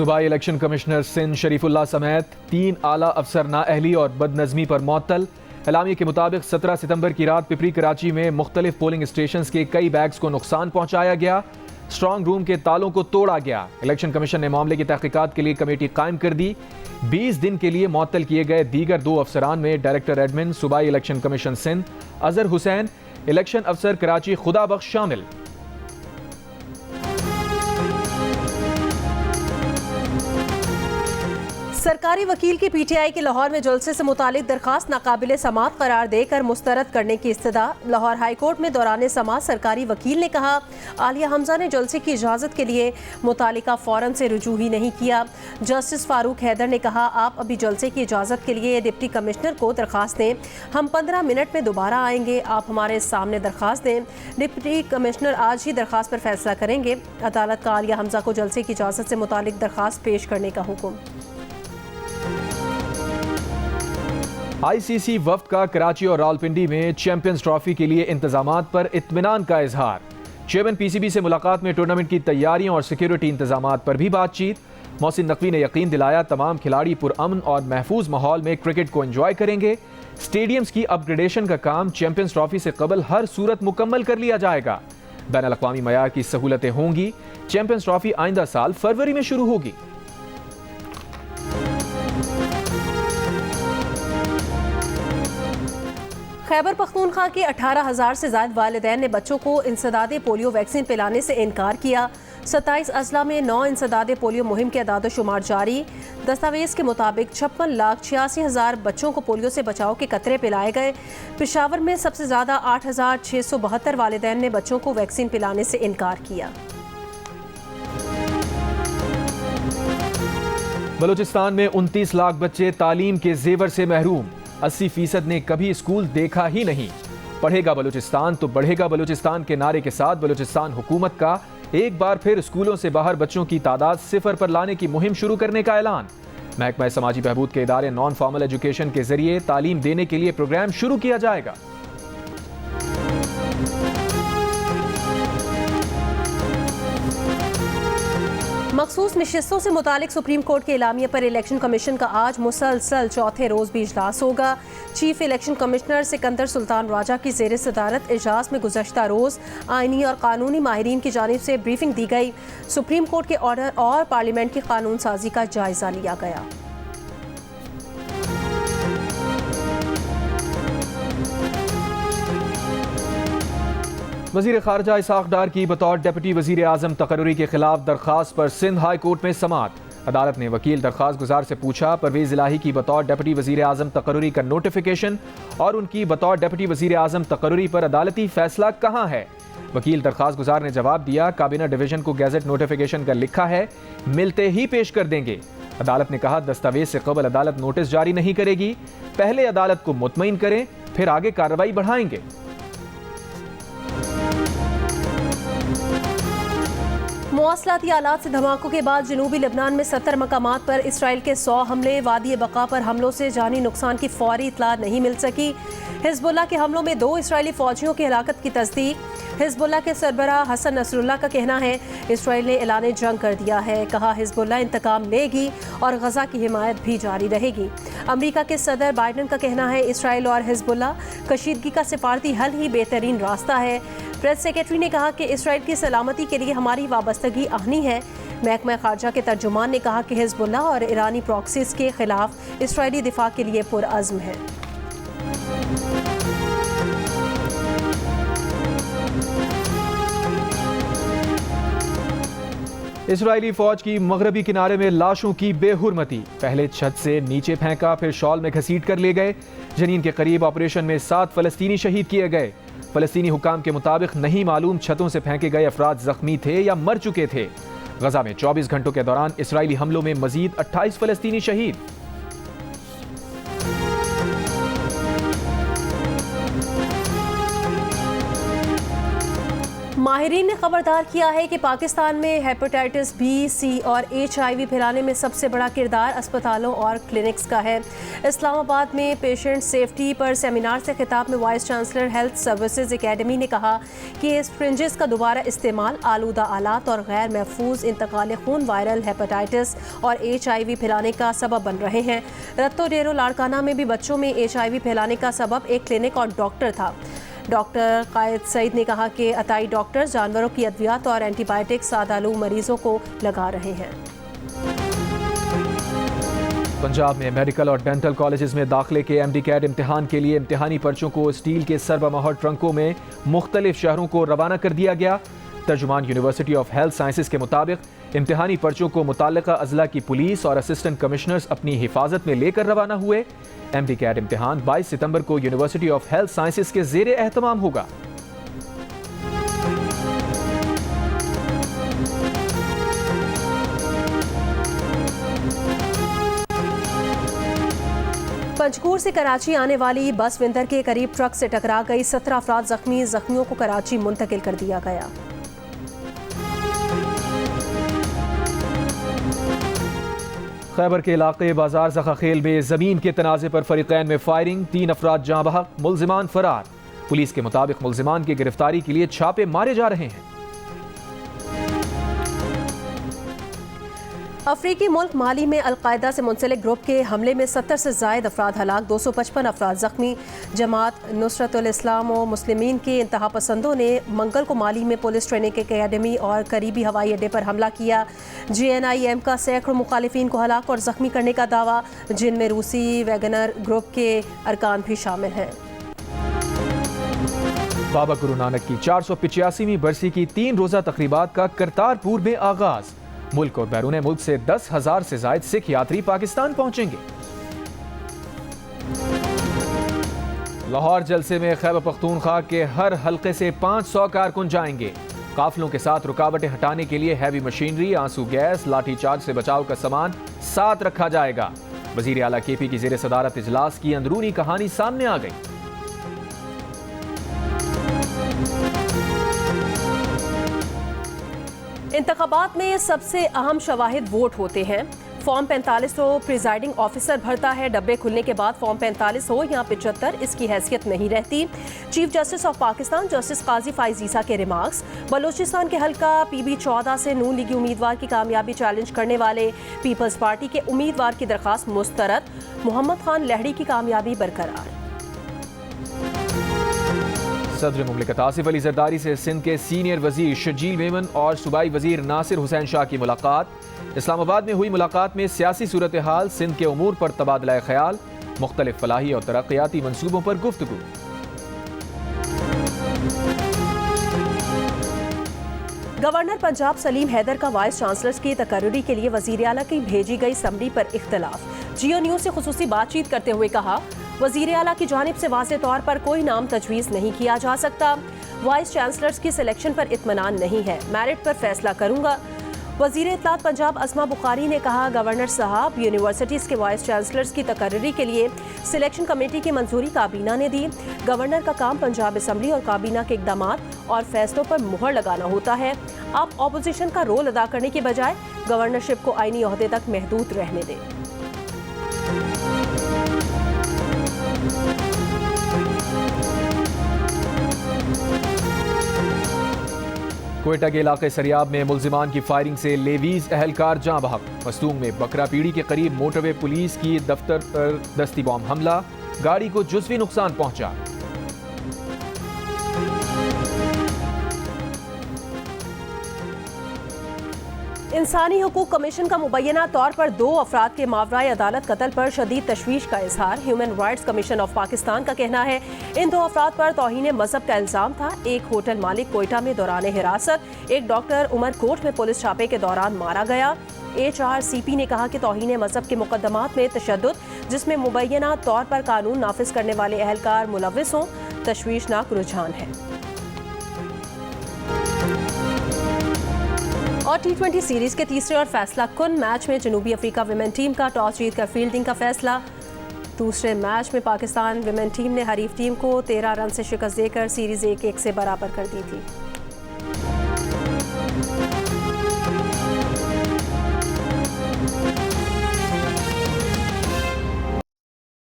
सूबाई election commissioner Sindh Sharifullah समेत 3 आला अफसर नाअहली और बदनज़मी पर मुअत्तल। एलामिया के मुताबिक 17 सितंबर की रात पिपरी कराची में मुख्तलिफ पोलिंग स्टेशन के कई बैग्स को नुकसान पहुंचाया गया। स्ट्रांग रूम के तालों को तोड़ा गया। इलेक्शन कमीशन ने मामले की तहकीकात के लिए कमेटी कायम कर दी। 20 दिन के लिए मुअत्तल किए गए दीगर 2 अफसरान में डायरेक्टर एडमिन सूबाई election commission Sindh Azhar Hussain, election अफसर कराची खुदाबख्श शामिल। सरकारी वकील की पीटीआई के लाहौर में जलसे से मुतालिक दरखास्त नाकाबिले समात करार देकर मुस्तरद करने की इस्तदा। लाहौर हाई कोर्ट में दौरान समात सरकारी वकील ने कहा, आलिया हमजा ने जलसे की इजाज़त के लिए मुतालिका फौरन से रुजू ही नहीं किया। जस्टिस फारूक हैदर ने कहा, आप अभी जलसे की इजाज़त के लिए डिप्टी कमिश्नर को दरखास्त दें, हम 15 मिनट में दोबारा आएंगे, आप हमारे सामने दरखास्त दें। डिप्टी कमिश्नर आज ही दरखास्त पर फैसला करेंगे। अदालत का आलिया हमजा को जलसे की इजाज़त से मुतालिक दरखास्त पेश करने का हुक्म। आईसीसी वफ्द का कराची और रावलपिंडी में चैंपियंस ट्रॉफी के लिए इंतजामात पर इत्मीनान का इजहार। चेयरमैन पीसीबी से मुलाकात में टूर्नामेंट की तैयारियों और सिक्योरिटी इंतजामात पर भी बातचीत। मोहसिन नकवी ने यकीन दिलाया, तमाम खिलाड़ी पुरअमन और महफूज माहौल में क्रिकेट को एंजॉय करेंगे। स्टेडियम्स की अपग्रेडेशन का काम चैंपियंस ट्रॉफी से कबल हर सूरत मुकम्मल कर लिया जाएगा। बैनुल अक़वामी मयार की सहूलतें होंगी। चैंपियंस ट्रॉफी आइंदा साल फरवरी में शुरू होगी। खैबर पख्तूनख्वा के 18,000 से ज्यादा वालिदैन ने बच्चों को इंसदादे पोलियो वैक्सीन पिलाने से इनकार किया। 27 अजला में 9 इंसदादे पोलियो मुहिम के अदाद-ओ-शुमार जारी। दस्तावेज के मुताबिक 56,86,000 बच्चों को पोलियो से बचाव के कतरे पिलाए गए। पेशावर में सबसे ज्यादा 8,672 वालिदैन ने बच्चों को वैक्सीन पिलाने से इनकार किया। बलूचिस्तान में 29 लाख बच्चे तालीम के जेवर से महरूम। 80% ने कभी स्कूल देखा ही नहीं। पढ़ेगा बलूचिस्तान तो बढ़ेगा बलूचिस्तान के नारे के साथ बलूचिस्तान हुकूमत का एक बार फिर स्कूलों से बाहर बच्चों की तादाद 0 पर लाने की मुहिम शुरू करने का ऐलान। महकमा समाजी बहबूद के इदारे नॉन फॉर्मल एजुकेशन के जरिए तालीम देने के लिए प्रोग्राम शुरू किया जाएगा। मखसूस नशिस्तों से मुतालिक सुप्रीम कोर्ट के एलामिया पर इलेक्शन कमीशन का आज मुसलसल चौथे रोज भी इजलास होगा। Chief election commissioner Sikandar Sultan Raja की ज़ेर सदारत इजलास में गुज़श्ता रोज़ आइनी और कानूनी माहिरीन की जानिब से ब्रीफिंग दी गई। सुप्रीम कोर्ट के ऑर्डर और पार्लियामेंट की कानून साजी का जायजा लिया गया। वज़ीर ख़ारजा इसहाक़ डार की बतौर डिप्टी वज़ीर आज़म तकर्रुरी के खिलाफ दरख्वास्त पर सिंध हाई कोर्ट में समाअत। अदालत ने वकील दरख्वास्त गुजार से पूछा, परवेज़ इलाही की बतौर डिप्टी वज़ीर आज़म तकर्रुरी का नोटिफिकेशन और उनकी बतौर डिप्टी वज़ीर आज़म तकर्रुरी पर अदालती फैसला कहाँ है। वकील दरख्वास्त गुजार ने जवाब दिया, काबीना डिवीज़न को गैजेट नोटिफिकेशन का लिखा है, मिलते ही पेश कर देंगे। अदालत ने कहा, दस्तावेज से कबल अदालत नोटिस जारी नहीं करेगी, पहले अदालत को मुतमईन करें, फिर आगे कार्रवाई बढ़ाएंगे। मौसलाती आलात से धमाकों के बाद जनूबी लेबनान में 70 मकामात पर इसराइल के 100 हमले। वादी बका पर हमलों से जानी नुकसान की फौरी इतला नहीं मिल सकी। हिजबुल्लाह के हमलों में 2 इसराइली फौजियों की हलाकत की तस्दीक। हिजबुल्लाह के सरबराह हसन नसरुल्लाह का कहना है, इसराइल ने ऐलान जंग कर दिया है। कहा, हिजबुल्लाह इंतकाम लेगी और गजा की हिमायत भी जारी रहेगी। अमेरिका के सदर बाइडन का कहना है, इसराइल और हिजबुल्लाह कशीदगी का सिफारती हल ही बेहतरीन रास्ता है। प्रेस सेक्रेटरी ने कहा कि इसराइल की सलामती के लिए हमारी वाबस्तगी अहनी है। महकमा खारजा के तर्जुमान ने कहा कि हिजबुल्लाह और ईरानी प्रॉक्सीज के खिलाफ इसराइली दिफा के लिए पुरअज़्म है। इसराइली फौज की मगरबी किनारे में लाशों की बेहुरमती। पहले छत से नीचे फेंका, फिर शॉल में घसीट कर ले गए। जनीन के करीब ऑपरेशन में 7 फलस्तीनी शहीद किए गए। फलस्तीनी हुकाम के मुताबिक नहीं मालूम छतों से फेंके गए अफराद जख्मी थे या मर चुके थे। गजा में 24 घंटों के दौरान इसराइली हमलों में मजीद 28 फलस्तीनी शहीद। माहिरीन ने खबरदार किया है कि पाकिस्तान में हेपेटाइटिस बी, सी और HIV फैलाने में सबसे बड़ा किरदार अस्पतालों और क्लिनिक्स का है। इस्लामाबाद में पेशेंट सेफ्टी पर सेमिनार से खिताब में vice chancellor health services academy ने कहा कि स्प्रिंजेस का दोबारा इस्तेमाल आलूदा आलात और गैर महफूज इंतकाल खून वायरल हेपेटाइटिस और HIV फैलाने का सबब बन रहे हैं। रत्तो डेरो लाड़काना में भी बच्चों में HIV फैलाने का सबब एक क्लिनिक और डॉक्टर था। डॉक्टर कायद सईद ने कहा कि अताई डॉक्टर जानवरों की अद्वियात और एंटीबायोटिक सादालू मरीजों को लगा रहे हैं। पंजाब में मेडिकल और डेंटल कॉलेजेस में दाखिले के MD कैट इम्तिहान के लिए इम्तिहानी पर्चों को स्टील के सरबमहर ट्रंकों में मुख्तलिफ शहरों को रवाना कर दिया गया। तर्जुमान यूनिवर्सिटी ऑफ हेल्थ साइंसेज के मुताबिक इम्तिहानी पर्चों को मुताल्लिका अजला की पुलिस और असिस्टेंट कमिश्नर्स अपनी हिफाजत में लेकर रवाना हुए। MD कैट इम्तिहान 22 सितंबर को यूनिवर्सिटी ऑफ हेल्थ साइंसेज के ज़ेरे एहतमाम होगा। पंजगूर से कराची आने वाली बस विंदर के करीब ट्रक से टकरा गई। 17 अफराद जख्मी। जख्मियों को कराची मुंतकिल कर दिया गया। खैबर के इलाके बाजार ज़खाखेल में ज़मीन के तनाज़े पर फरीक़ैन में फायरिंग। 3 अफराद जाँ बहक, मुल्ज़िमान फरार। पुलिस के मुताबिक मुल्ज़िमान की गिरफ्तारी के लिए छापे मारे जा रहे हैं। अफ्रीकी मुल्क माली में अलकायदा से मुंसलिक ग्रुप के हमले में 70 से ज़ायद अफराद हलाक, 255 अफराद जख्मी। जमात नुसरतुल इस्लाम और मुस्लिमीन के इंतहा पसंदों ने मंगल को माली में पुलिस ट्रेनिंग एकेडमी और करीबी हवाई अड्डे पर हमला किया। JNIM का सैकड़ों मुखालिफिन को हलाक और जख्मी करने का दावा, जिनमें रूसी वैगनर ग्रुप के अरकान भी शामिल हैं। बाबा गुरु नानक की 485वीं बरसी की 3 रोज़ा तकरीबात का करतारपुर में आगाज। मुल्क और बैरून मुल्क से 10,000 से जायद सिख यात्री पाकिस्तान पहुंचेंगे। लाहौर जलसे में खैबर पख्तूनख्वा के हर हलके से 500 कारकुन जाएंगे। काफिलों के साथ रुकावटें हटाने के लिए हैवी मशीनरी, आंसू गैस, लाठी चार्ज से बचाव का सामान साथ रखा जाएगा। वजीर आला KP की ज़ेर सदारत इजलास की अंदरूनी कहानी सामने आ गई। इंतखाबात में सबसे अहम शवाहिद वोट होते हैं। फॉर्म 45 तो प्रिजाइडिंग ऑफिसर भरता है। डब्बे खुलने के बाद फॉर्म 45 हो या 75 इसकी हैसियत नहीं रहती। Chief justice of Pakistan justice Qazi Faez Isa के रिमार्क्स। बलूचिस्तान के हल्का PB14 से नून लीगी उम्मीदवार की कामयाबी चैलेंज करने वाले पीपल्स पार्टी के उम्मीदवार की दरखास्त मुस्तरद। मोहम्मद खान लहड़ी की कामयाबी बरकरार। सदर मुमलिकत आसिफ अली जरदारी से सिंध के सीनियर वजीर शर्जील मेमन और सूबाई वजीर नासिर हुसैन शाह की मुलाकात। इस्लामाबाद में हुई मुलाकात में सियासी सूरत हाल, सिंध के उमूर पर तबादला ख्याल, मुख्तलिफ फलाही और तरक्याती मंसूबों पर गुफ्तगू। गवर्नर पंजाब सलीम हैदर का वाइस चांसलर्स की तकर्रुरी के लिए वजीर आला की भेजी गई समरी पर इख्तलाफ। जियो न्यूज से खुसूसी बातचीत करते हुए कहा, वजीर आला की जानिब से वाज़े तौर पर कोई नाम तजवीज़ नहीं किया जा सकता। वाइस चांसलर्स की सिलेक्शन पर इत्मीनान नहीं है, मेरिट पर फैसला करूंगा। वजीर इत्तलात पंजाब अस्मा बुखारी ने कहा, गवर्नर साहब यूनिवर्सिटीज़ के वाइस चांसलर्स की तकर्रुरी के लिए सिलेक्शन कमेटी की मंजूरी काबीना ने दी। गवर्नर का काम पंजाब असम्बली और काबीना के इकदामात और फैसलों पर मुहर लगाना होता है। आप ऑपोजिशन का रोल अदा करने के बजाय गवर्नरशिप को आईनी ओहदे तक महदूद रहने दें। कोयटा के इलाके सरियाब में मुल्जिमान की फायरिंग से लेवीज अहलकार जाँ बहक। मस्तूंग में बकरा पीड़ी के करीब मोटरवे पुलिस की दफ्तर पर दस्ती बॉम्ब हमला, गाड़ी को जुज़वी नुकसान पहुंचा। इंसानी हुकूक कमीशन का मुबैना तौर पर 2 अफराद के मावराए अदालत कत्ल पर शदीद तशवीश का इजहार। Human rights commission of Pakistan का कहना है, इन 2 अफराद पर तौहीन मजहब का इल्जाम था। एक होटल मालिक कोयटा में दौरान हिरासत, एक डॉक्टर उमरकोट में पुलिस छापे के दौरान मारा गया। HRCP ने कहा कि तौहीन मजहब के मुकदमात में तशद्दुद, जिसमें मुबैना तौर पर कानून नाफिज करने वाले एहलकार मुलविस हों, तशवीशनाक रुझान है। और T20 सीरीज के तीसरे और फैसला कुन मैच में जनूबी अफ्रीका विमेन टीम का टॉस जीतकर फील्डिंग का फैसला। दूसरे मैच में पाकिस्तान विमेन टीम ने हरीफ टीम को 13 रन से शिकस्त देकर सीरीज 1-1 से बराबर कर दी थी।